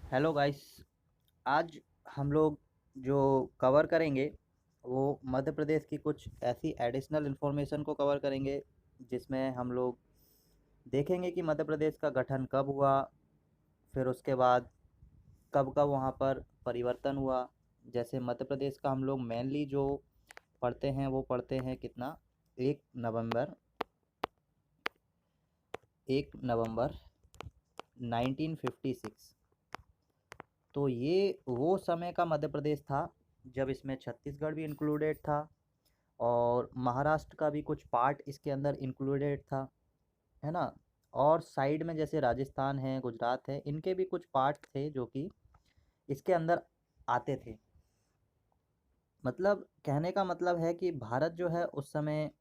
Hello guys. आज हम लोग जो कवर करेंगे वो मध्य प्रदेश की कुछ ऐसी एडिशनल इन्फॉर्मेशन को कवर करेंगे जिसमें हम लोग देखेंगे कि मध्य प्रदेश का गठन कब हुआ, फिर उसके बाद कब कब वहाँ पर परिवर्तन हुआ। जैसे मध्य प्रदेश का हम लोग मेनली जो पढ़ते हैं वो पढ़ते हैं कितना, 1 नवंबर 1 नवंबर 1956। तो ये वो समय का मध्य प्रदेश था जब इसमें छत्तीसगढ़ भी इंक्लूडेड था और महाराष्ट्र का भी कुछ पार्ट इसके अंदर इंक्लूडेड था, है ना। और साइड में जैसे राजस्थान है, गुजरात है, इनके भी कुछ पार्ट थे जो कि इसके अंदर आते थे। मतलब कहने का मतलब है कि भारत जो है उस समय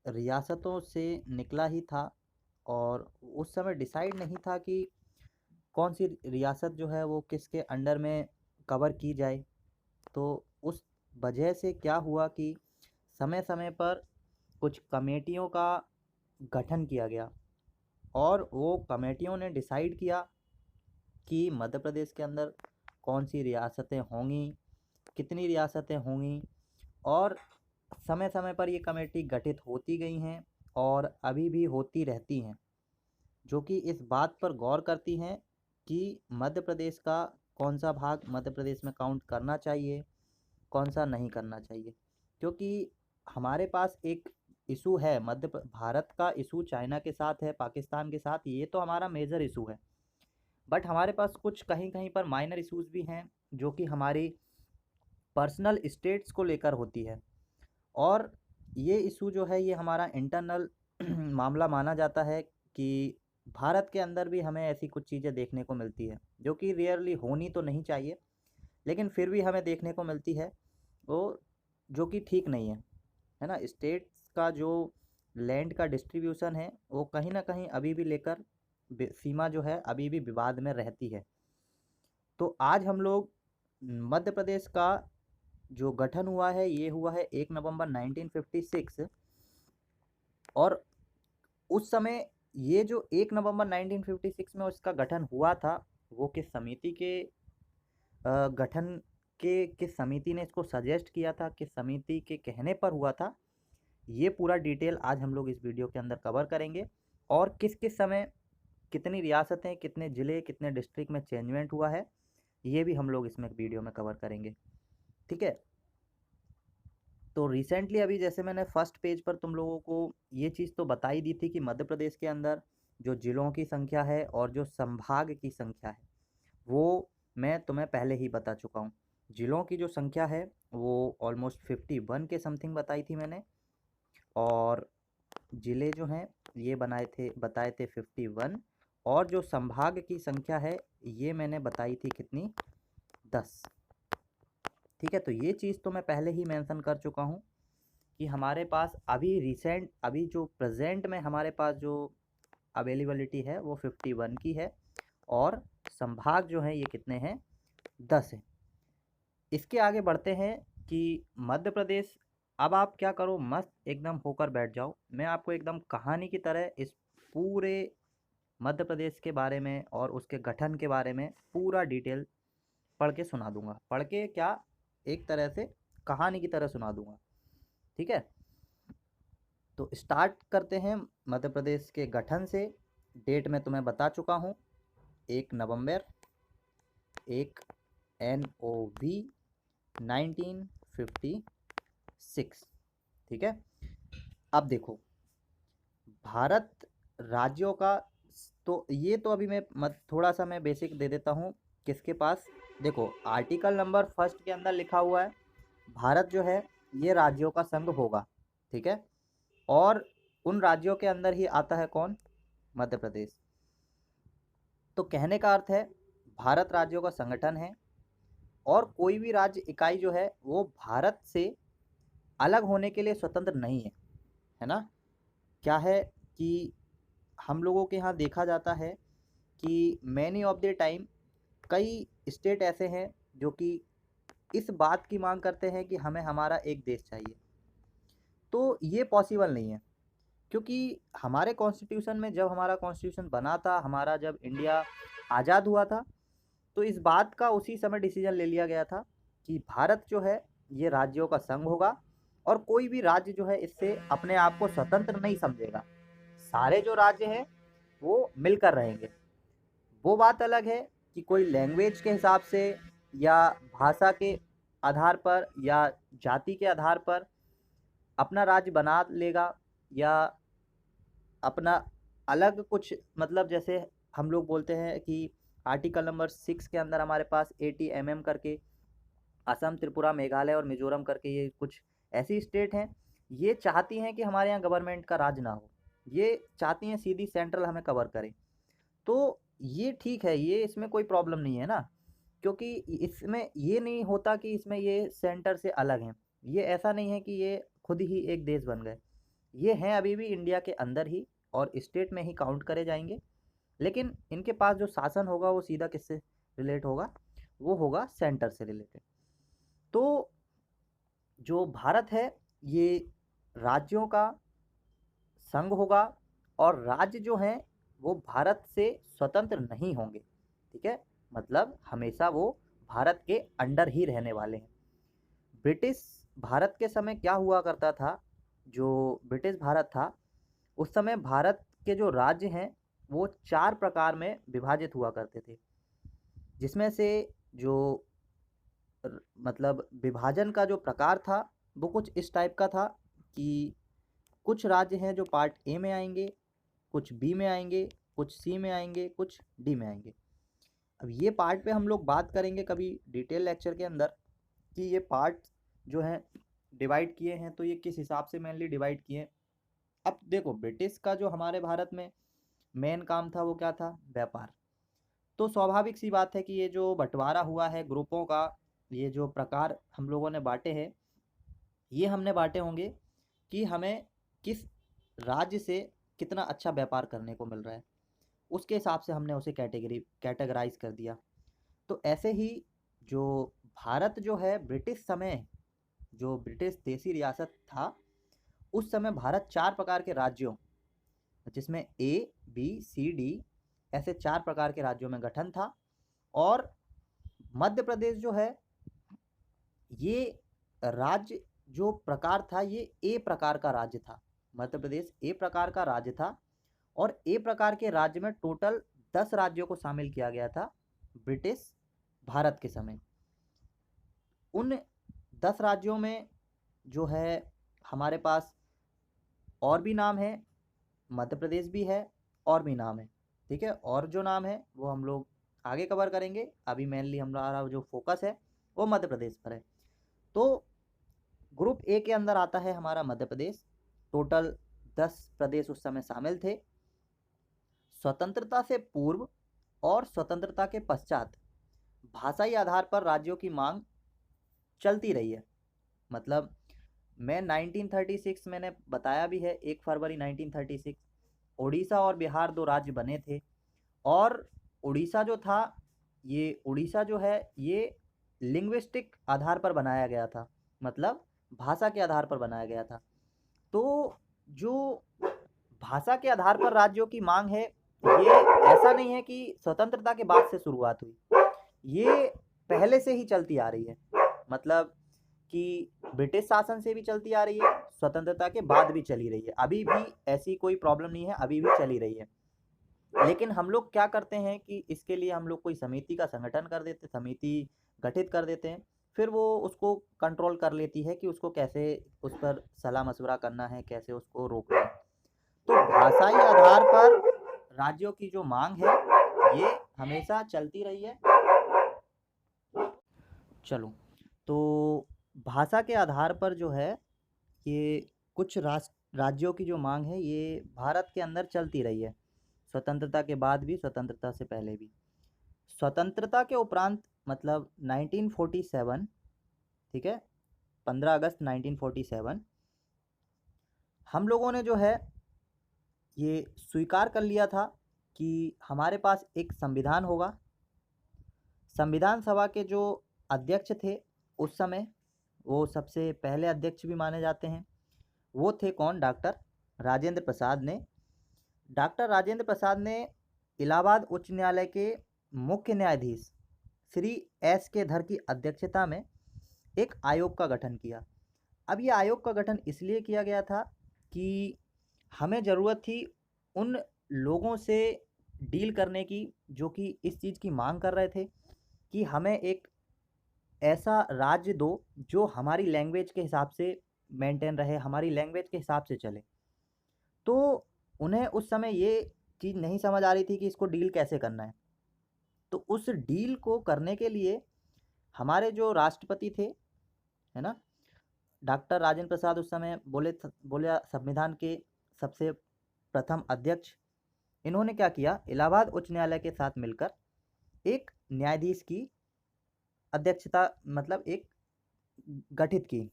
रियासतों से निकला ही था और उस समय डिसाइड नहीं था कि कौन सी रियासत जो है वो किसके अंडर में कवर की जाए। तो उस वजह से क्या हुआ कि समय समय पर कुछ कमेटियों का गठन किया गया और वो कमेटियों ने डिसाइड किया कि मध्य प्रदेश के अंदर कौन सी रियासतें होंगी, कितनी रियासतें होंगी। और समय समय पर ये कमेटी गठित होती गई हैं और अभी भी होती रहती हैं, जो कि इस बात पर गौर करती हैं कि मध्य प्रदेश का कौन सा भाग मध्य प्रदेश में काउंट करना चाहिए, कौन सा नहीं करना चाहिए। क्योंकि हमारे पास एक इशू है, भारत का इशू चाइना के साथ है, पाकिस्तान के साथ, ये तो हमारा मेजर इशू है। बट हमारे पास कुछ कहीं कहीं पर माइनर इश्यूज भी हैं जो कि हमारी पर्सनल स्टेट्स को लेकर होती है। और ये इशू जो है ये हमारा इंटरनल मामला माना जाता है कि भारत के अंदर भी हमें ऐसी कुछ चीज़ें देखने को मिलती है जो कि रियरली होनी तो नहीं चाहिए, लेकिन फिर भी हमें देखने को मिलती है वो, जो कि ठीक नहीं है ना। स्टेट्स का जो लैंड का डिस्ट्रीब्यूशन है वो कहीं ना कहीं अभी भी लेकर सीमा जो है अभी भी विवाद में रहती है। तो आज हम लोग मध्य प्रदेश का जो गठन हुआ है ये हुआ है 1 नवंबर 1956। और उस समय ये जो 1 नवंबर 1956 में उसका गठन हुआ था वो किस समिति के गठन के किस समिति ने इसको सजेस्ट किया था, किस समिति के कहने पर हुआ था, ये पूरा डिटेल आज हम लोग इस वीडियो के अंदर कवर करेंगे। और किस किस समय कितनी रियासतें, कितने ज़िले, कितने डिस्ट्रिक्ट में चेंजमेंट हुआ है, ये भी हम लोग इसमें वीडियो में कवर करेंगे। ठीक है। तो रिसेंटली अभी जैसे मैंने फर्स्ट पेज पर तुम लोगों को ये चीज़ तो बता ही दी थी कि मध्य प्रदेश के अंदर जो ज़िलों की संख्या है और जो संभाग की संख्या है वो मैं तुम्हें पहले ही बता चुका हूँ। ज़िलों की जो संख्या है वो ऑलमोस्ट 51 के समथिंग बताई थी मैंने, और ज़िले जो हैं ये बताए थे 51। और जो संभाग की संख्या है ये मैंने बताई थी कितनी, 10। ठीक है। तो ये चीज़ तो मैं पहले ही मेंशन कर चुका हूँ कि हमारे पास अभी जो प्रेजेंट में हमारे पास जो अवेलेबिलिटी है वो 51 की है, और संभाग जो है ये कितने हैं, 10 हैं। इसके आगे बढ़ते हैं कि मध्य प्रदेश, अब आप क्या करो, मस्त एकदम होकर बैठ जाओ, मैं आपको एकदम कहानी की तरह इस पूरे मध्य प्रदेश के बारे में और उसके गठन के बारे में पूरा डिटेल पढ़ के सुना दूंगा। पढ़ के क्या, एक तरह से कहानी की तरह सुना दूंगा। ठीक है। तो स्टार्ट करते हैं मध्य प्रदेश के गठन से। डेट मैं तुम्हें बता चुका हूँ, 1 नवंबर, 1 NOV 1956। ठीक है। अब देखो, भारत राज्यों का, तो ये तो अभी मैं थोड़ा सा मैं बेसिक दे देता हूँ किसके पास। देखो आर्टिकल नंबर फर्स्ट के अंदर लिखा हुआ है भारत जो है ये राज्यों का संघ होगा। ठीक है। और उन राज्यों के अंदर ही आता है कौन, मध्य प्रदेश। तो कहने का अर्थ है भारत राज्यों का संगठन है और कोई भी राज्य इकाई जो है वो भारत से अलग होने के लिए स्वतंत्र नहीं है ना। क्या है कि हम लोगों के यहाँ देखा जाता है कि मैनी ऑफ द टाइम कई स्टेट ऐसे हैं जो कि इस बात की मांग करते हैं कि हमें हमारा एक देश चाहिए। तो ये पॉसिबल नहीं है, क्योंकि हमारे कॉन्स्टिट्यूशन में, जब हमारा कॉन्स्टिट्यूशन बना था, हमारा जब इंडिया आज़ाद हुआ था, तो इस बात का उसी समय डिसीजन ले लिया गया था कि भारत जो है ये राज्यों का संघ होगा और कोई भी राज्य जो है इससे अपने आप को स्वतंत्र नहीं समझेगा। सारे जो राज्य हैं वो मिलकर रहेंगे। वो बात अलग है कि कोई लैंग्वेज के हिसाब से या भाषा के आधार पर या जाति के आधार पर अपना राज्य बना लेगा या अपना अलग कुछ, मतलब जैसे हम लोग बोलते हैं कि आर्टिकल नंबर 6 के अंदर हमारे पास 80 करके असम, त्रिपुरा, मेघालय और मिजोरम करके ये कुछ ऐसी स्टेट हैं, ये चाहती हैं कि हमारे यहाँ गवर्नमेंट का राज ना हो, ये चाहती हैं सीधी सेंट्रल हमें कवर करे। तो ये ठीक है, ये इसमें कोई प्रॉब्लम नहीं है ना, क्योंकि इसमें ये नहीं होता कि इसमें ये सेंटर से अलग हैं। ये ऐसा नहीं है कि ये खुद ही एक देश बन गए, ये हैं अभी भी इंडिया के अंदर ही और स्टेट में ही काउंट करे जाएंगे। लेकिन इनके पास जो शासन होगा वो सीधा किससे रिलेट होगा, वो होगा सेंटर से रिलेटेड। तो जो भारत है ये राज्यों का संघ होगा और राज्य जो हैं वो भारत से स्वतंत्र नहीं होंगे, ठीक है, मतलब हमेशा वो भारत के अंडर ही रहने वाले हैं। ब्रिटिश भारत के समय क्या हुआ करता था, जो ब्रिटिश भारत था उस समय भारत के जो राज्य हैं वो 4 प्रकार में विभाजित हुआ करते थे, जिसमें से जो मतलब विभाजन का जो प्रकार था वो कुछ इस टाइप का था कि कुछ राज्य हैं जो पार्ट ए में आएंगे, कुछ बी में आएंगे, कुछ सी में आएंगे, कुछ डी में आएंगे। अब ये पार्ट पे हम लोग बात करेंगे कभी डिटेल लेक्चर के अंदर कि ये पार्ट जो हैं डिवाइड किए हैं तो ये किस हिसाब से मेनली डिवाइड किए हैं। अब देखो ब्रिटिश का जो हमारे भारत में मेन काम था वो क्या था, व्यापार। तो स्वाभाविक सी बात है कि ये जो बंटवारा हुआ है ग्रुपों का, ये जो प्रकार हम लोगों ने बांटे हैं, ये हमने बांटे होंगे कि हमें किस राज्य से कितना अच्छा व्यापार करने को मिल रहा है, उसके हिसाब से हमने उसे कैटेगराइज कर दिया। तो ऐसे ही जो भारत जो है ब्रिटिश समय, जो ब्रिटिश देसी रियासत था उस समय भारत 4 प्रकार के राज्यों, जिसमें ए बी सी डी ऐसे 4 प्रकार के राज्यों में गठन था। और मध्य प्रदेश जो है ये राज्य जो प्रकार था ये ए प्रकार का राज्य था। मध्य प्रदेश ए प्रकार का राज्य था और ए प्रकार के राज्य में टोटल 10 राज्यों को शामिल किया गया था ब्रिटिश भारत के समय। उन 10 राज्यों में जो है हमारे पास और भी नाम है, मध्य प्रदेश भी है और भी नाम है, ठीक है, और जो नाम है वो हम लोग आगे कवर करेंगे। अभी मेनली हमारा जो फोकस है वो मध्य प्रदेश पर है। तो ग्रुप ए के अंदर आता है हमारा मध्य प्रदेश। टोटल 10 प्रदेश उस समय शामिल थे। स्वतंत्रता से पूर्व और स्वतंत्रता के पश्चात भाषाई आधार पर राज्यों की मांग चलती रही है। मतलब मैं 1936 मैंने बताया भी है, 1 फरवरी 1936 उड़ीसा और बिहार 2 राज्य बने थे। और उड़ीसा जो था, ये उड़ीसा जो है ये लिंग्विस्टिक आधार पर बनाया गया था, मतलब भाषा के आधार पर बनाया गया था। तो जो भाषा के आधार पर राज्यों की मांग है ये ऐसा नहीं है कि स्वतंत्रता के बाद से शुरुआत हुई, ये पहले से ही चलती आ रही है। मतलब कि ब्रिटिश शासन से भी चलती आ रही है, स्वतंत्रता के बाद भी चली रही है, अभी भी ऐसी कोई प्रॉब्लम नहीं है, अभी भी चली रही है। लेकिन हम लोग क्या करते हैं कि इसके लिए हम लोग कोई समिति का संगठन कर देते, समिति गठित कर देते हैं, फिर वो उसको कंट्रोल कर लेती है कि उसको कैसे उस पर सलाह मशवरा करना है, कैसे उसको रोकना है। तो भाषाई आधार पर राज्यों की जो मांग है ये हमेशा चलती रही है। चलो, तो भाषा के आधार पर जो है ये कुछ राज्यों की जो मांग है ये भारत के अंदर चलती रही है, स्वतंत्रता के बाद भी, स्वतंत्रता से पहले भी। स्वतंत्रता के उपरांत मतलब 1947, ठीक है, 15 अगस्त 1947 हम लोगों ने जो है ये स्वीकार कर लिया था कि हमारे पास एक संविधान होगा। संविधान सभा के जो अध्यक्ष थे उस समय, वो सबसे पहले अध्यक्ष भी माने जाते हैं, वो थे कौन, डॉक्टर राजेंद्र प्रसाद ने। डॉक्टर राजेंद्र प्रसाद ने इलाहाबाद उच्च न्यायालय के मुख्य न्यायाधीश श्री एस के धर की अध्यक्षता में एक आयोग का गठन किया। अब ये आयोग का गठन इसलिए किया गया था कि हमें ज़रूरत थी उन लोगों से डील करने की जो कि इस चीज़ की मांग कर रहे थे कि हमें एक ऐसा राज्य दो जो हमारी लैंग्वेज के हिसाब से मेंटेन रहे, हमारी लैंग्वेज के हिसाब से चले। तो उन्हें उस समय ये चीज़ नहीं समझ आ रही थी कि इसको डील कैसे करना है। तो उस डील को करने के लिए हमारे जो राष्ट्रपति थे, है ना? डॉक्टर राजेंद्र प्रसाद उस समय बोले संविधान के सबसे प्रथम अध्यक्ष। इन्होंने क्या किया, इलाहाबाद उच्च न्यायालय के साथ मिलकर एक न्यायाधीश की अध्यक्षता मतलब एक गठित की।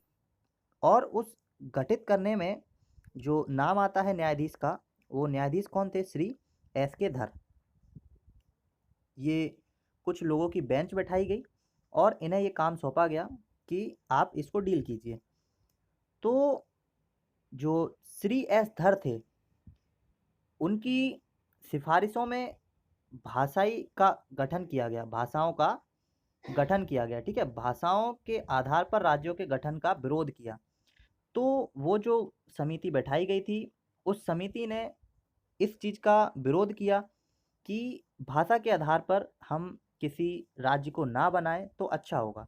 और उस गठित करने में जो नाम आता है न्यायाधीश का, वो न्यायाधीश कौन थे? श्री एस के धर। ये कुछ लोगों की बेंच बैठाई गई और इन्हें ये काम सौंपा गया कि आप इसको डील कीजिए। तो जो श्री एस धर थे, उनकी सिफारिशों में भाषाई का गठन किया गया, भाषाओं का गठन किया गया, ठीक है? भाषाओं के आधार पर राज्यों के गठन का विरोध किया। तो वो जो समिति बैठाई गई थी, उस समिति ने इस चीज़ का विरोध किया कि भाषा के आधार पर हम किसी राज्य को ना बनाएं तो अच्छा होगा।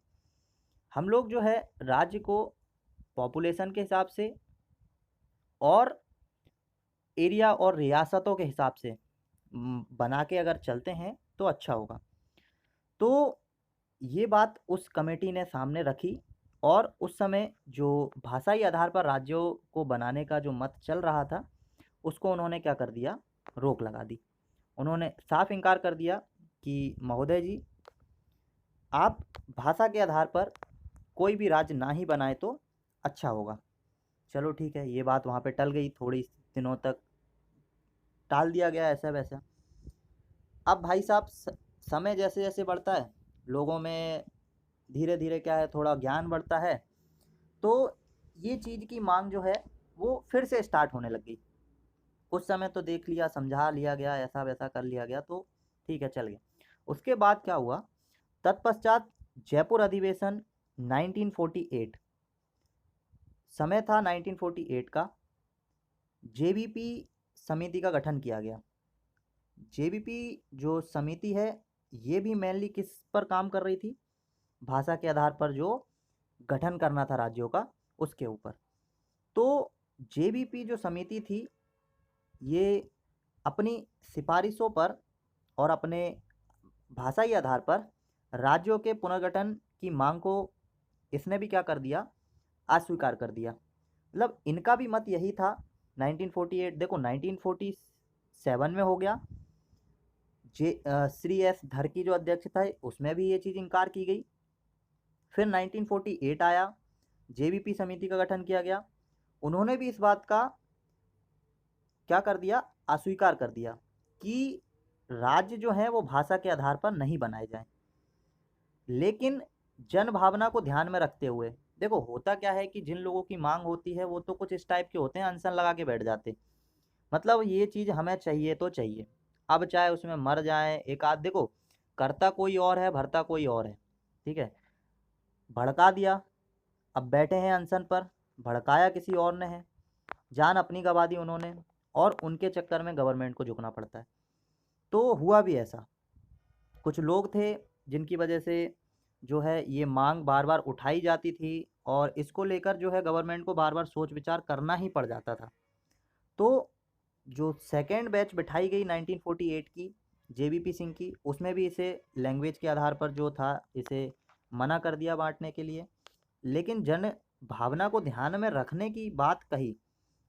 हम लोग जो है राज्य को पॉपुलेशन के हिसाब से और एरिया और रियासतों के हिसाब से बना के अगर चलते हैं तो अच्छा होगा। तो ये बात उस कमेटी ने सामने रखी और उस समय जो भाषाई आधार पर राज्यों को बनाने का जो मत चल रहा था, उसको उन्होंने क्या कर दिया, रोक लगा दी। उन्होंने साफ इनकार कर दिया कि महोदय जी, आप भाषा के आधार पर कोई भी राज्य ना ही बनाए तो अच्छा होगा। चलो ठीक है, ये बात वहाँ पे टल गई, थोड़ी दिनों तक टाल दिया गया ऐसा वैसा। अब भाई साहब समय जैसे जैसे बढ़ता है, लोगों में धीरे धीरे क्या है, थोड़ा ज्ञान बढ़ता है, तो ये चीज़ की मांग जो है वो फिर से स्टार्ट होने लग गई। उस समय तो देख लिया, समझा लिया गया, ऐसा वैसा कर लिया गया, तो ठीक है, चल गया। उसके बाद क्या हुआ, तत्पश्चात जयपुर अधिवेशन 1948, समय था 1948 का, जेबीपी समिति का गठन किया गया। जेबीपी जो समिति है, ये भी मेनली किस पर काम कर रही थी? भाषा के आधार पर जो गठन करना था राज्यों का, उसके ऊपर। तो जेबीपी जो समिति थी, ये अपनी सिफारिशों पर और अपने भाषाई आधार पर राज्यों के पुनर्गठन की मांग को इसने भी क्या कर दिया, अस्वीकार कर दिया। मतलब इनका भी मत यही था। 1948 देखो, 1947 में हो गया, श्री एस धर की जो अध्यक्षता है उसमें भी ये चीज़ इनकार की गई। फिर 1948 आया, जेबीपी समिति का गठन किया गया, उन्होंने भी इस बात का क्या कर दिया, अस्वीकार कर दिया कि राज्य जो है वो भाषा के आधार पर नहीं बनाए जाएं। लेकिन जन भावना को ध्यान में रखते हुए, देखो होता क्या है कि जिन लोगों की मांग होती है वो तो कुछ इस टाइप के होते हैं, अनशन लगा के बैठ जाते, मतलब ये चीज़ हमें चाहिए तो चाहिए, अब चाहे उसमें मर जाए एक आध। देखो, करता कोई और है, भरता कोई और है, ठीक है? भड़का दिया, अब बैठे हैं अनशन पर, भड़काया किसी और ने है, जान अपनी गंवा दी उन्होंने, और उनके चक्कर में गवर्नमेंट को झुकना पड़ता है। तो हुआ भी ऐसा, कुछ लोग थे जिनकी वजह से जो है ये मांग बार बार उठाई जाती थी और इसको लेकर जो है गवर्नमेंट को बार बार सोच विचार करना ही पड़ जाता था। तो जो सेकेंड बैच बिठाई गई 1948 की, जेबीपी सिंह की, उसमें भी इसे लैंग्वेज के आधार पर जो था इसे मना कर दिया बांटने के लिए। लेकिन जन भावना को ध्यान में रखने की बात कही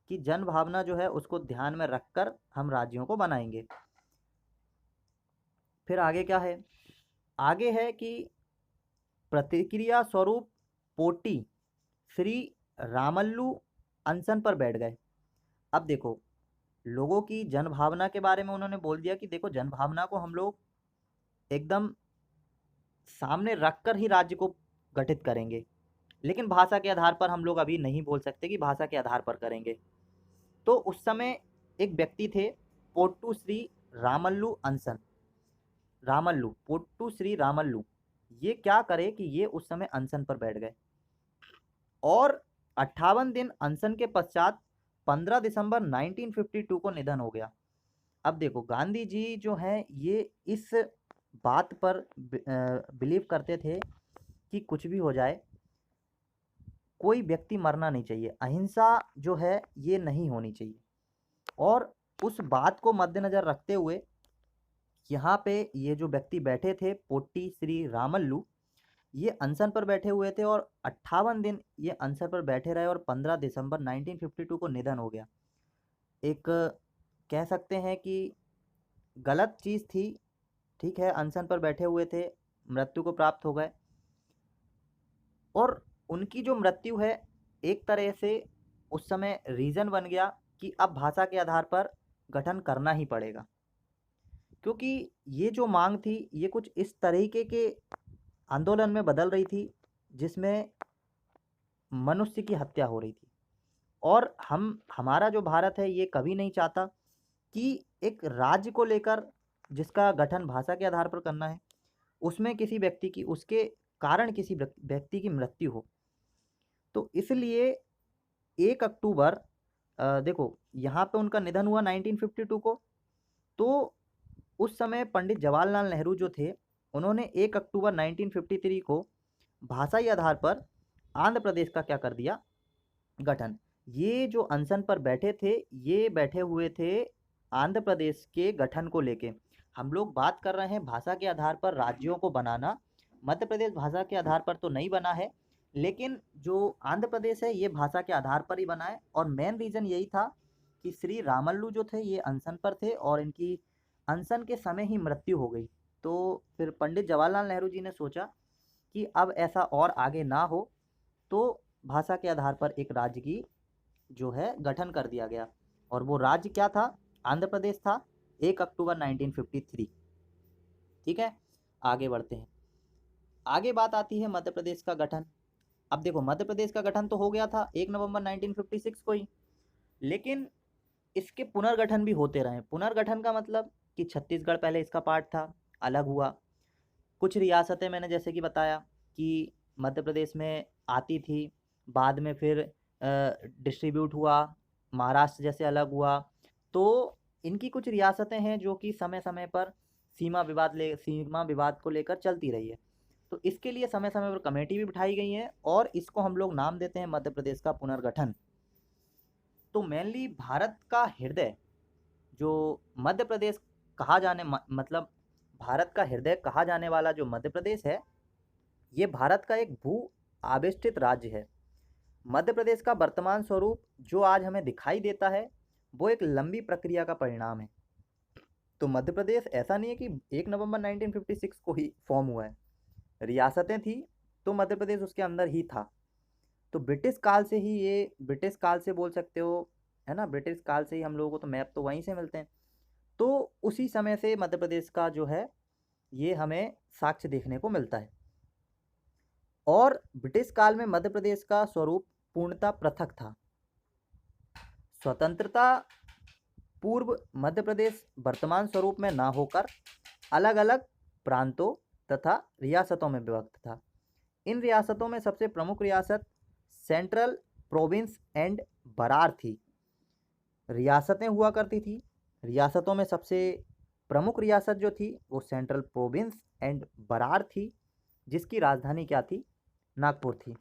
कि जन भावना जो है उसको ध्यान में रखकर हम राज्यों को बनाएंगे। फिर आगे क्या है, आगे है कि प्रतिक्रिया स्वरूप पोटी श्री रामल्लू अनशन पर बैठ गए। अब देखो, लोगों की जन भावना के बारे में उन्होंने बोल दिया कि देखो, जन भावना को हम लोग एकदम सामने रखकर ही राज्य को गठित करेंगे, लेकिन भाषा के आधार पर हम लोग अभी नहीं बोल सकते कि भाषा के आधार पर करेंगे। तो उस समय एक व्यक्ति थे, पोट्टू श्री रामल्लू अनसन, रामल्लू, पोट्टू श्री रामल्लू, ये क्या करे कि ये उस समय अनशन पर बैठ गए और 58 दिन अनशन के पश्चात 15 दिसंबर 1952 को निधन हो गया। अब देखो गांधी जी जो हैं ये इस बात पर बिलीव करते थे कि कुछ भी हो जाए, कोई व्यक्ति मरना नहीं चाहिए, अहिंसा जो है ये नहीं होनी चाहिए। और उस बात को मद्देनज़र रखते हुए यहाँ पे ये जो व्यक्ति बैठे थे पोट्टी श्री रामल्लू, ये अनशन पर बैठे हुए थे और 58 दिन ये अनशन पर बैठे रहे और 15 दिसंबर 1952 को निधन हो गया। एक कह सकते हैं कि गलत चीज़ थी, ठीक है, अनशन पर बैठे हुए थे, मृत्यु को प्राप्त हो गए और उनकी जो मृत्यु है एक तरह से उस समय रीज़न बन गया कि अब भाषा के आधार पर गठन करना ही पड़ेगा। क्योंकि ये जो मांग थी ये कुछ इस तरीके के आंदोलन में बदल रही थी जिसमें मनुष्य की हत्या हो रही थी और हमारा जो भारत है ये कभी नहीं चाहता कि एक राज्य को लेकर जिसका गठन भाषा के आधार पर करना है उसमें किसी व्यक्ति की उसके कारण किसी व्यक्ति की मृत्यु हो। तो इसलिए 1 अक्टूबर देखो यहाँ पे उनका निधन हुआ 1952 को। तो उस समय पंडित जवाहरलाल नेहरू जो थे उन्होंने 1 अक्टूबर 1953 को भाषाई आधार पर आंध्र प्रदेश का क्या कर दिया, गठन। ये जो अनशन पर बैठे थे ये बैठे हुए थे आंध्र प्रदेश के गठन को लेके। हम लोग बात कर रहे हैं भाषा के आधार पर राज्यों को बनाना, मध्य प्रदेश भाषा के आधार पर तो नहीं बना है, लेकिन जो आंध्र प्रदेश है ये भाषा के आधार पर ही बना है। और मेन रीज़न यही था कि श्री रामल्लू जो थे ये अनशन पर थे और इनकी अनशन के समय ही मृत्यु हो गई। तो फिर पंडित जवाहरलाल नेहरू जी ने सोचा कि अब ऐसा और आगे ना हो, तो भाषा के आधार पर एक राज्य की जो है गठन कर दिया गया और वो राज्य क्या था, आंध्र प्रदेश था, 1 अक्टूबर 1953। ठीक है, आगे बढ़ते हैं। आगे बात आती है मध्य प्रदेश का गठन। अब देखो मध्य प्रदेश का गठन तो हो गया था 1 नवंबर 1956 को ही, लेकिन इसके पुनर्गठन भी होते रहे। पुनर्गठन का मतलब कि छत्तीसगढ़ पहले इसका पार्ट था, अलग हुआ। कुछ रियासतें मैंने जैसे कि बताया कि मध्य प्रदेश में आती थी, बाद में फिर डिस्ट्रीब्यूट हुआ, महाराष्ट्र जैसे अलग हुआ। तो इनकी कुछ रियासतें हैं जो कि समय समय पर सीमा विवाद को लेकर चलती रही है। तो इसके लिए समय समय पर कमेटी भी बिठाई गई है और इसको हम लोग नाम देते हैं मध्य प्रदेश का पुनर्गठन। तो मेनली भारत का हृदय जो मध्य प्रदेश कहा जाने मतलब भारत का हृदय कहा जाने वाला जो मध्य प्रदेश है ये भारत का एक भू आविष्टित राज्य है। मध्य प्रदेश का वर्तमान स्वरूप जो आज हमें दिखाई देता है वो एक लंबी प्रक्रिया का परिणाम है। तो मध्य प्रदेश ऐसा नहीं है कि 1 नवंबर 1956 को ही फॉर्म हुआ है, रियासतें थी तो मध्य प्रदेश उसके अंदर ही था। तो ब्रिटिश काल से ही ये, ब्रिटिश काल से बोल सकते हो, है ना, ब्रिटिश काल से ही हम लोगों को तो मैप तो वहीं से मिलते हैं। तो उसी समय से मध्य प्रदेश का जो है ये हमें साक्ष्य देखने को मिलता है। और ब्रिटिश काल में मध्य प्रदेश का स्वरूप पूर्णतः पृथक था। स्वतंत्रता पूर्व मध्य प्रदेश वर्तमान स्वरूप में ना होकर अलग अलग प्रांतों तथा रियासतों में विभक्त था। इन रियासतों में सबसे प्रमुख रियासत सेंट्रल प्रोविंस एंड बरार थी। रियासतें हुआ करती थी, रियासतों में सबसे प्रमुख रियासत जो थी वो सेंट्रल प्रोविंस एंड बरार थी, जिसकी राजधानी क्या थी, नागपुर थी।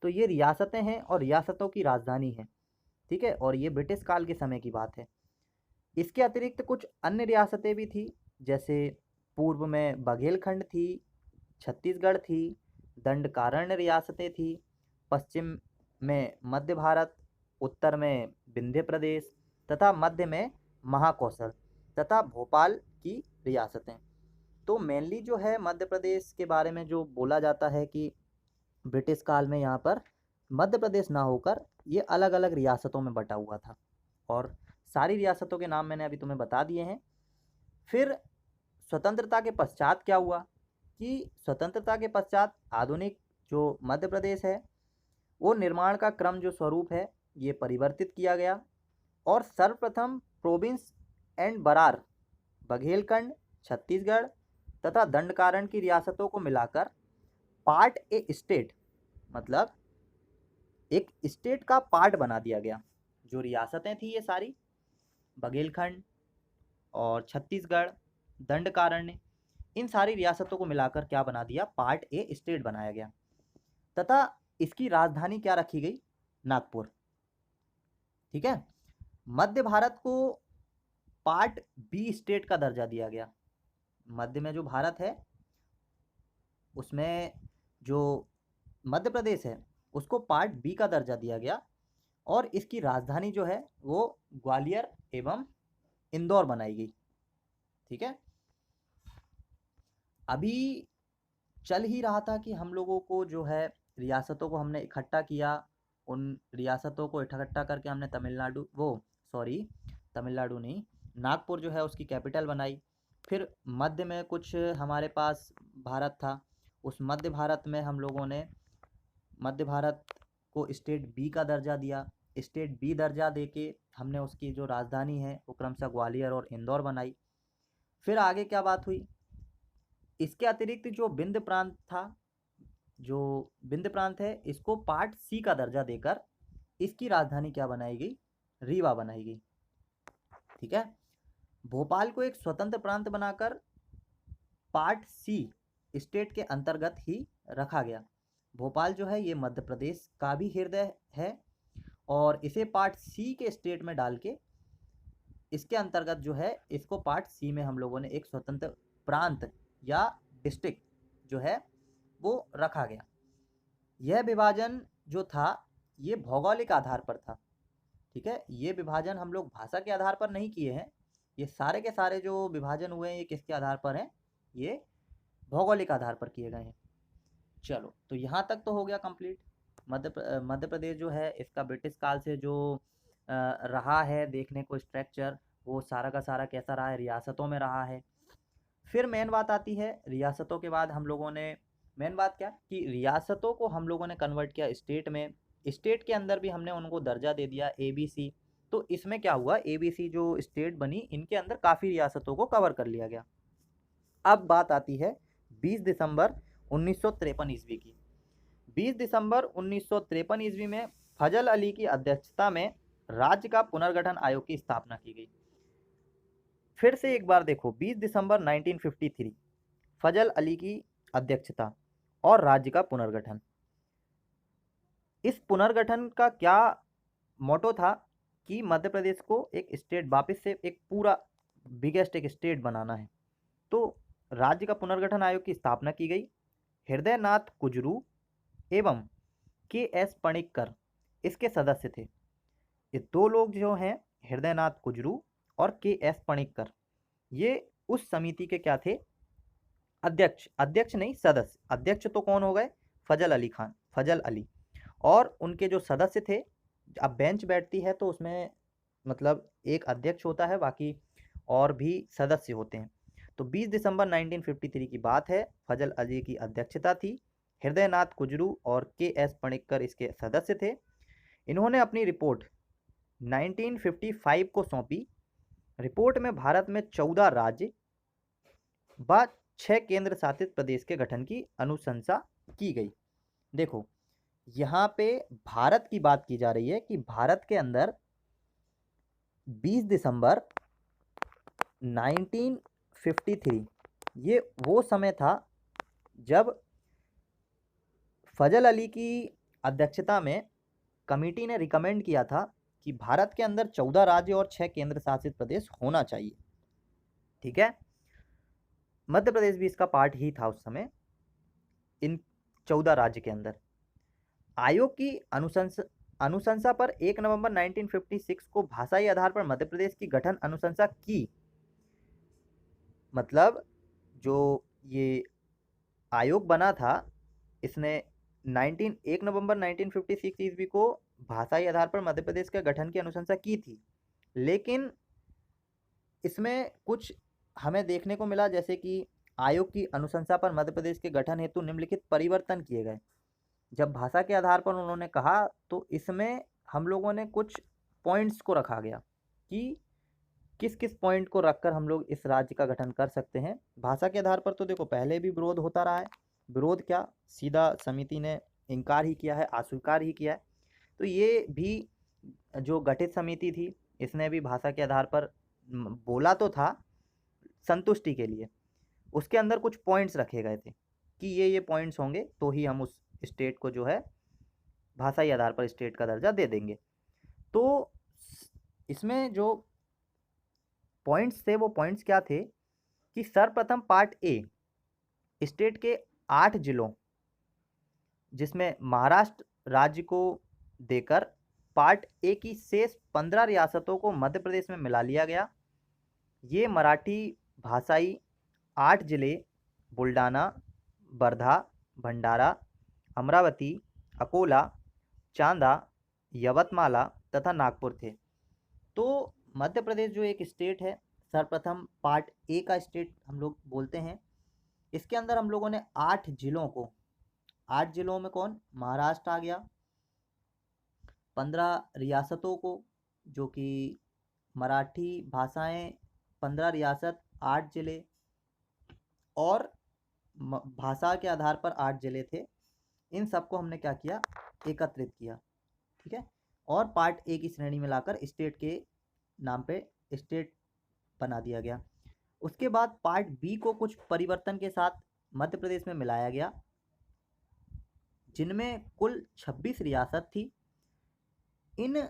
तो ये रियासतें हैं और रियासतों की राजधानी है, ठीक है, और ये ब्रिटिश काल के समय की बात है। इसके अतिरिक्त कुछ अन्य रियासतें भी थी, जैसे पूर्व में बघेलखंड थी, छत्तीसगढ़ थी, दंडकारण्य रियासतें थी, पश्चिम में मध्य भारत, उत्तर में विंध्य प्रदेश तथा मध्य में महाकौशल तथा भोपाल की रियासतें। तो मेनली जो है मध्य प्रदेश के बारे में जो बोला जाता है कि ब्रिटिश काल में यहाँ पर मध्य प्रदेश ना होकर ये अलग अलग रियासतों में बटा हुआ था और सारी रियासतों के नाम मैंने अभी तुम्हें बता दिए हैं। फिर स्वतंत्रता के पश्चात क्या हुआ कि स्वतंत्रता के पश्चात आधुनिक जो मध्य प्रदेश है वो निर्माण का क्रम जो स्वरूप है ये परिवर्तित किया गया और सर्वप्रथम प्रोविंस एंड बरार, बघेलखंड, छत्तीसगढ़ तथा दंडकारण्य की रियासतों को मिलाकर पार्ट ए स्टेट, मतलब एक स्टेट का पार्ट बना दिया गया। जो रियासतें थी ये सारी, बघेलखंड और छत्तीसगढ़, दंडकारण्य, इन सारी रियासतों को मिलाकर क्या बना दिया, पार्ट ए स्टेट बनाया गया। तथा इसकी राजधानी क्या रखी गई, नागपुर। ठीक है। मध्य भारत को पार्ट बी स्टेट का दर्जा दिया गया। मध्य में जो भारत है उसमें जो मध्य प्रदेश है उसको पार्ट बी का दर्जा दिया गया और इसकी राजधानी जो है वो ग्वालियर एवं इंदौर बनाई गई। ठीक है। अभी चल ही रहा था कि हम लोगों को जो है रियासतों को हमने इकट्ठा किया, उन रियासतों को इकट्ठा करके हमने तमिलनाडु नहीं, नागपुर जो है उसकी कैपिटल बनाई। फिर मध्य में कुछ हमारे पास भारत था, उस मध्य भारत में हम लोगों ने मध्य भारत को स्टेट बी का दर्जा दिया। स्टेट बी दर्जा देके हमने उसकी जो राजधानी है वो क्रमशः ग्वालियर और इंदौर बनाई। फिर आगे क्या बात हुई, इसके अतिरिक्त जो विंध्य प्रांत था, जो विंध्य प्रांत है, इसको पार्ट सी का दर्जा देकर इसकी राजधानी क्या बनाई गई, रीवा बनाई गई। ठीक है। भोपाल को एक स्वतंत्र प्रांत बनाकर पार्ट सी स्टेट के अंतर्गत ही रखा गया। भोपाल जो है ये मध्य प्रदेश का भी हृदय है और इसे पार्ट सी के स्टेट में डाल के इसके अंतर्गत जो है इसको पार्ट सी में हम लोगों ने एक स्वतंत्र प्रांत या डिस्ट्रिक्ट जो है वो रखा गया। यह विभाजन जो था ये भौगोलिक आधार पर था। ठीक है। ये विभाजन हम लोग भाषा के आधार पर नहीं किए हैं, ये सारे के सारे जो विभाजन हुए हैं ये किसके आधार पर हैं, ये भौगोलिक आधार पर किए गए हैं। चलो, तो यहाँ तक तो हो गया कंप्लीट। मध्य प्रदेश जो है इसका ब्रिटिश काल से जो रहा है देखने को स्ट्रक्चर, वो सारा का सारा कैसा रहा है, रियासतों में रहा है। फिर मेन बात आती है, रियासतों के बाद हम लोगों ने मेन बात क्या कि रियासतों को हम लोगों ने कन्वर्ट किया स्टेट में। स्टेट के अंदर भी हमने उनको दर्जा दे दिया ABC। तो इसमें क्या हुआ, ABC जो स्टेट बनी इनके अंदर काफ़ी रियासतों को कवर कर लिया गया। अब बात आती है 20 दिसंबर 1953 ईस्वी की। 20 दिसंबर 1953 ईस्वी में फजल अली की अध्यक्षता में राज्य का पुनर्गठन आयोग की स्थापना की गई। फिर से एक बार देखो, 20 दिसंबर 1953 फजल अली की अध्यक्षता और राज्य का पुनर्गठन। इस पुनर्गठन का क्या मोटो था कि मध्य प्रदेश को एक स्टेट वापस से एक पूरा बिगेस्ट एक स्टेट बनाना है। तो राज्य का पुनर्गठन आयोग की स्थापना की गई। हृदयनाथ कुजरू एवं KS पणिक्कर इसके सदस्य थे। ये दो लोग जो हैं, हृदयनाथ कुजरू और KS पणिक्कर, ये उस समिति के क्या थे, अध्यक्ष नहीं सदस्य। अध्यक्ष तो कौन हो गए, फजल अली, और उनके जो सदस्य थे, अब बेंच बैठती है तो उसमें मतलब एक अध्यक्ष होता है, बाकी और भी सदस्य होते हैं। तो 20 दिसंबर 1953 की बात है, फजल अली की अध्यक्षता थी, हृदयनाथ कुजरू और KS पणिक्कर इसके सदस्य थे। इन्होंने अपनी रिपोर्ट 1955 को सौंपी। रिपोर्ट में भारत में 14 राज्य व 6 केंद्र शासित प्रदेश के गठन की अनुशंसा की गई। देखो, यहाँ पे भारत की बात की जा रही है कि भारत के अंदर 20 दिसंबर 1953 ये वो समय था जब फजल अली की अध्यक्षता में कमेटी ने रिकमेंड किया था कि भारत के अंदर 14 राज्य और 6 केंद्र शासित प्रदेश होना चाहिए। ठीक है। मध्य प्रदेश भी इसका पार्ट ही था उस समय इन 14 राज्य के अंदर। आयोग की अनुशंसा पर 1 नवंबर 1956 को भाषाई आधार पर मध्य प्रदेश की गठन अनुशंसा की। मतलब जो ये आयोग बना था इसने 1 नवंबर 1956 ईस्वी को भाषाई आधार पर मध्य प्रदेश के गठन की अनुशंसा की थी, लेकिन इसमें कुछ हमें देखने को मिला, जैसे कि आयोग की अनुशंसा पर मध्य प्रदेश के गठन हेतु निम्नलिखित परिवर्तन किए गए। जब भाषा के आधार पर उन्होंने कहा तो इसमें हम लोगों ने कुछ पॉइंट्स को रखा गया कि किस किस पॉइंट को रखकर हम लोग इस राज्य का गठन कर सकते हैं। भाषा के आधार पर तो देखो पहले भी विरोध होता रहा है, विरोध क्या, सीधा समिति ने इनकार ही किया है, अस्वीकार ही किया है। तो ये भी जो गठित समिति थी, इसने भी भाषा के आधार पर बोला तो था संतुष्टि के लिए। उसके अंदर कुछ पॉइंट्स रखे गए थे कि ये पॉइंट्स होंगे तो ही हम उस स्टेट को जो है भाषाई आधार पर स्टेट का दर्जा दे देंगे। तो इसमें जो पॉइंट्स थे वो पॉइंट्स क्या थे कि सर्वप्रथम पार्ट ए स्टेट के 8 जिलों जिसमें महाराष्ट्र राज्य को देकर पार्ट ए की शेष 15 रियासतों को मध्य प्रदेश में मिला लिया गया। ये मराठी भाषाई 8 जिले बुल्डाना, वर्धा, भंडारा, अमरावती, अकोला, चांदा, यवतमाला तथा नागपुर थे। तो मध्य प्रदेश जो एक स्टेट है, सर्वप्रथम पार्ट ए का स्टेट हम लोग बोलते हैं। इसके अंदर हम लोगों ने 8 जिलों को, 8 जिलों में कौन, महाराष्ट्र आ गया, 15 रियासतों को जो कि मराठी भाषाएं, 15 रियासत, 8 जिले और भाषा के आधार पर 8 जिले थे। इन सबको हमने क्या किया, एकत्रित किया, ठीक है। और पार्ट ए की श्रेणी में लाकर स्टेट के नाम पे स्टेट बना दिया गया। उसके बाद पार्ट बी को कुछ परिवर्तन के साथ मध्य प्रदेश में मिलाया गया, जिनमें कुल 26 रियासत थी। इन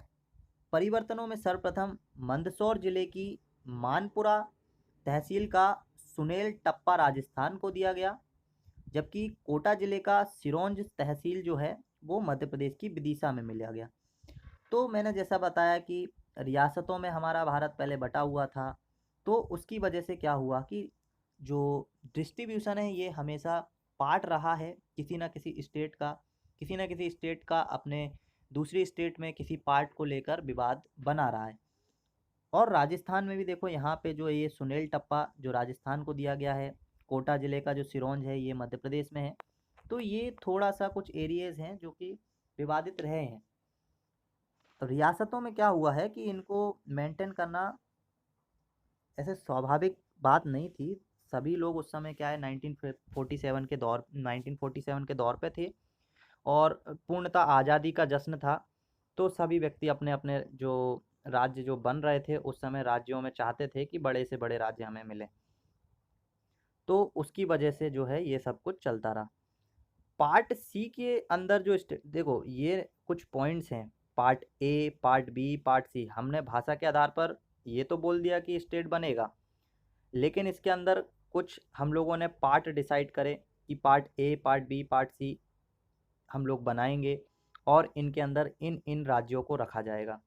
परिवर्तनों में सर्वप्रथम मंदसौर जिले की मानपुरा तहसील का सुनेल टप्पा राजस्थान को दिया गया, जबकि कोटा जिले का सिरोंज तहसील जो है वो मध्य प्रदेश की विदिशा में मिला गया। तो मैंने जैसा बताया कि रियासतों में हमारा भारत पहले बटा हुआ था, तो उसकी वजह से क्या हुआ कि जो डिस्ट्रीब्यूशन है ये हमेशा पार्ट रहा है किसी ना किसी स्टेट का, किसी ना किसी स्टेट का अपने दूसरी स्टेट में किसी पार्ट को लेकर विवाद बना रहा है। और राजस्थान में भी देखो, यहाँ पे जो ये सुनेल टप्पा जो राजस्थान को दिया गया है, कोटा ज़िले का जो सिरोंज है ये मध्य प्रदेश में है। तो ये थोड़ा सा कुछ एरियाज़ हैं जो कि विवादित रहे हैं। तो रियासतों में क्या हुआ है कि इनको मेंटेन करना ऐसे स्वाभाविक बात नहीं थी। सभी लोग उस समय क्या है 1947 के दौर पे थे और पूर्णतः आज़ादी का जश्न था। तो सभी व्यक्ति अपने अपने जो राज्य जो बन रहे थे उस समय राज्यों में चाहते थे कि बड़े से बड़े राज्य हमें मिले, तो उसकी वजह से जो है ये सब कुछ चलता रहा। पार्ट सी के अंदर जो देखो ये कुछ पॉइंट्स हैं, part A, part B, part C. हमने भाषा के आधार पर ये तो बोल दिया कि स्टेट बनेगा, लेकिन इसके अंदर कुछ हम लोगों ने पार्ट डिसाइड करे कि part A, part B, part C हम लोग बनाएंगे और इनके अंदर इन इन राज्यों को रखा जाएगा।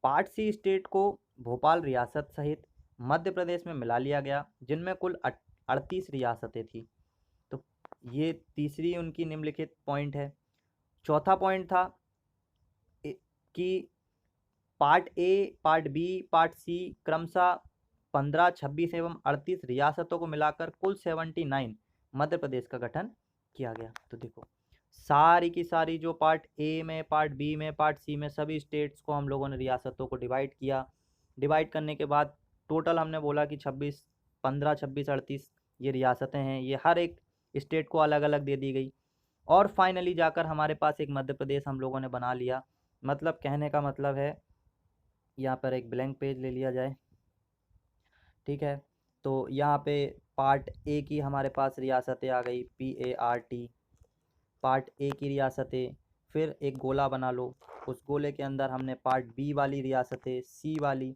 पार्ट सी स्टेट को भोपाल रियासत सहित मध्य प्रदेश में मिला लिया गया, जिनमें कुल 38 रियासतें थी। तो ये तीसरी उनकी निम्नलिखित पॉइंट है। चौथा पॉइंट था कि part A, part B, part C क्रमशः 15, 26 एवं 38 रियासतों को मिलाकर कुल 79 मध्य प्रदेश का गठन किया गया। तो देखो सारी की सारी जो पार्ट ए में, पार्ट बी में, पार्ट सी में सभी स्टेट्स को हम लोगों ने रियासतों को डिवाइड किया। डिवाइड करने के बाद टोटल हमने बोला कि 26, 15, 26, 38 ये रियासतें हैं, ये हर एक स्टेट को अलग अलग दे दी गई और फाइनली जाकर हमारे पास एक मध्य प्रदेश हम लोगों ने बना लिया। मतलब कहने का मतलब है, यहाँ पर एक ब्लैंक पेज ले लिया जाए, ठीक है। तो यहाँ पे पार्ट ए की हमारे पास रियासतें आ गई, PART, पार्ट ए की रियासतें। फिर एक गोला बना लो, उस गोले के अंदर हमने पार्ट बी वाली रियासतें, सी वाली,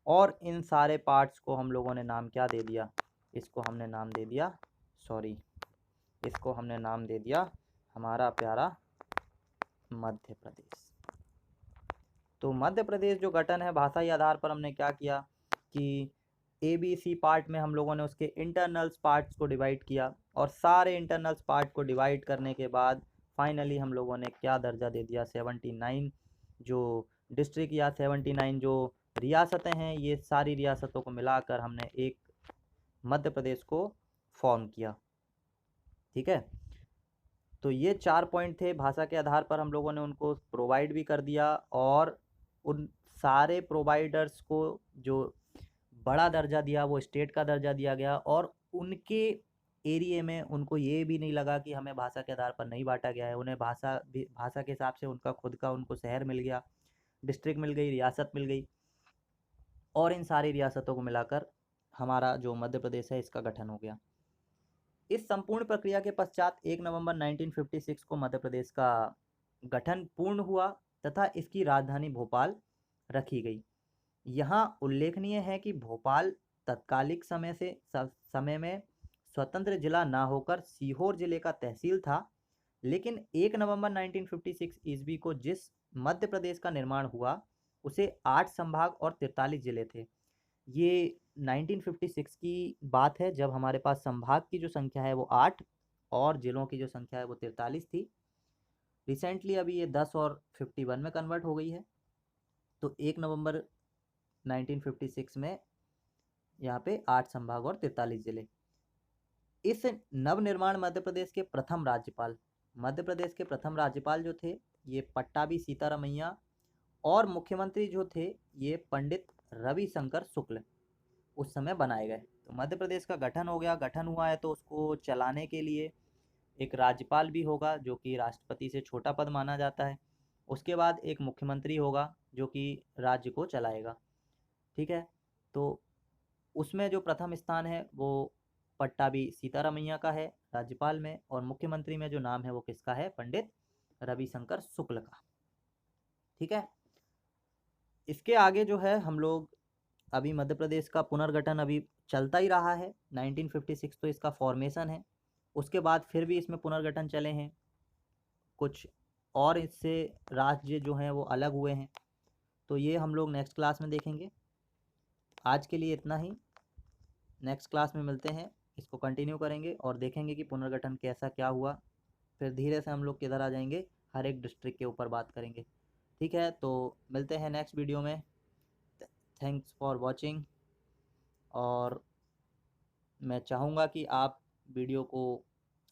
और इन सारे पार्ट्स को हम लोगों ने नाम क्या दे दिया, इसको हमने नाम दे दिया, सॉरी, इसको हमने नाम दे दिया हमारा प्यारा मध्य प्रदेश। तो मध्य प्रदेश जो गठन है भाषाई आधार पर हमने क्या किया कि ABC पार्ट में हम लोगों ने उसके इंटरनल्स पार्ट्स को डिवाइड किया और सारे इंटरनल्स पार्ट को डिवाइड करने के बाद फाइनली हम लोगों ने क्या दर्जा दे दिया, 79 जो डिस्ट्रिक्ट या 79 जो रियासतें हैं, ये सारी रियासतों को मिलाकर हमने एक मध्य प्रदेश को फॉर्म किया, ठीक है। तो ये 4 पॉइंट थे, भाषा के आधार पर हम लोगों ने उनको प्रोवाइड भी कर दिया और उन सारे प्रोवाइडर्स को जो बड़ा दर्जा दिया वो स्टेट का दर्जा दिया गया और उनके एरिया में उनको ये भी नहीं लगा कि हमें भाषा के आधार पर नहीं बांटा गया है। उन्हें भाषा के हिसाब से उनका खुद का उनको शहर मिल गया, डिस्ट्रिक्ट मिल गई, रियासत मिल गई, और इन सारी रियासतों को मिलाकर हमारा जो मध्य प्रदेश है इसका गठन हो गया। इस संपूर्ण प्रक्रिया के पश्चात 1 नवंबर 1956 को मध्य प्रदेश का गठन पूर्ण हुआ तथा इसकी राजधानी भोपाल रखी गई। यहाँ उल्लेखनीय है कि भोपाल तत्कालिक समय में स्वतंत्र जिला ना होकर सीहोर जिले का तहसील था, लेकिन 1 नवंबर 1956 ईस्वी को जिस मध्य प्रदेश का निर्माण हुआ उसे 8 संभाग और 43 जिले थे। ये 1956 की बात है, जब हमारे पास संभाग की जो संख्या है वो 8 और जिलों की जो संख्या है वो 43 थी। रिसेंटली अभी ये 10 और 51 में कन्वर्ट हो गई है। तो 1 नवंबर 1956 में यहाँ पे 8 संभाग और 43 जिले। इस नवनिर्माण मध्य प्रदेश के प्रथम राज्यपाल जो थे ये पट्टाभी सीतारमैया, और मुख्यमंत्री जो थे ये पंडित रविशंकर शुक्ल उस समय बनाए गए। तो मध्य प्रदेश का गठन हो गया। गठन हुआ है तो उसको चलाने के लिए एक राज्यपाल भी होगा जो कि राष्ट्रपति से छोटा पद माना जाता है। उसके बाद एक मुख्यमंत्री होगा जो कि राज्य को चलाएगा। ठीक है, तो उसमें जो प्रथम स्थान है वो पट्टाभी सीतारमैया का है राज्यपाल में, और मुख्यमंत्री में जो नाम है वो किसका है, पंडित रविशंकर शुक्ल का। ठीक है, इसके आगे जो है हम लोग अभी मध्य प्रदेश का पुनर्गठन अभी चलता ही रहा है। 1956 तो इसका फॉर्मेशन है, उसके बाद फिर भी इसमें पुनर्गठन चले हैं, कुछ और इससे राज्य जो हैं वो अलग हुए हैं। तो ये हम लोग नेक्स्ट क्लास में देखेंगे। आज के लिए इतना ही, नेक्स्ट क्लास में मिलते हैं, इसको कंटिन्यू करेंगे और देखेंगे कि पुनर्गठन कैसा क्या हुआ। फिर धीरे से हम लोग किधर आ जाएंगे, हर एक डिस्ट्रिक्ट के ऊपर बात करेंगे। ठीक है, तो मिलते हैं नेक्स्ट वीडियो में। थैंक्स फॉर वॉचिंग, और मैं चाहूँगा कि आप वीडियो को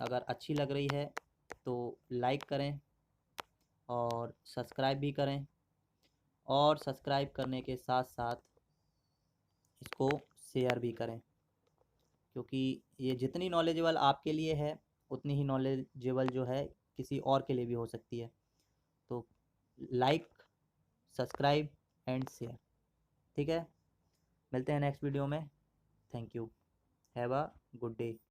अगर अच्छी लग रही है तो लाइक करें और सब्सक्राइब भी करें, और सब्सक्राइब करने के साथ साथ इसको शेयर भी करें, क्योंकि ये जितनी नॉलेजेबल आपके लिए है उतनी ही नॉलेजेबल जो है किसी और के लिए भी हो सकती है। तो लाइक, सब्सक्राइब एंड शेयर। ठीक है, मिलते हैं नेक्स्ट वीडियो में। Thank you, have a good day.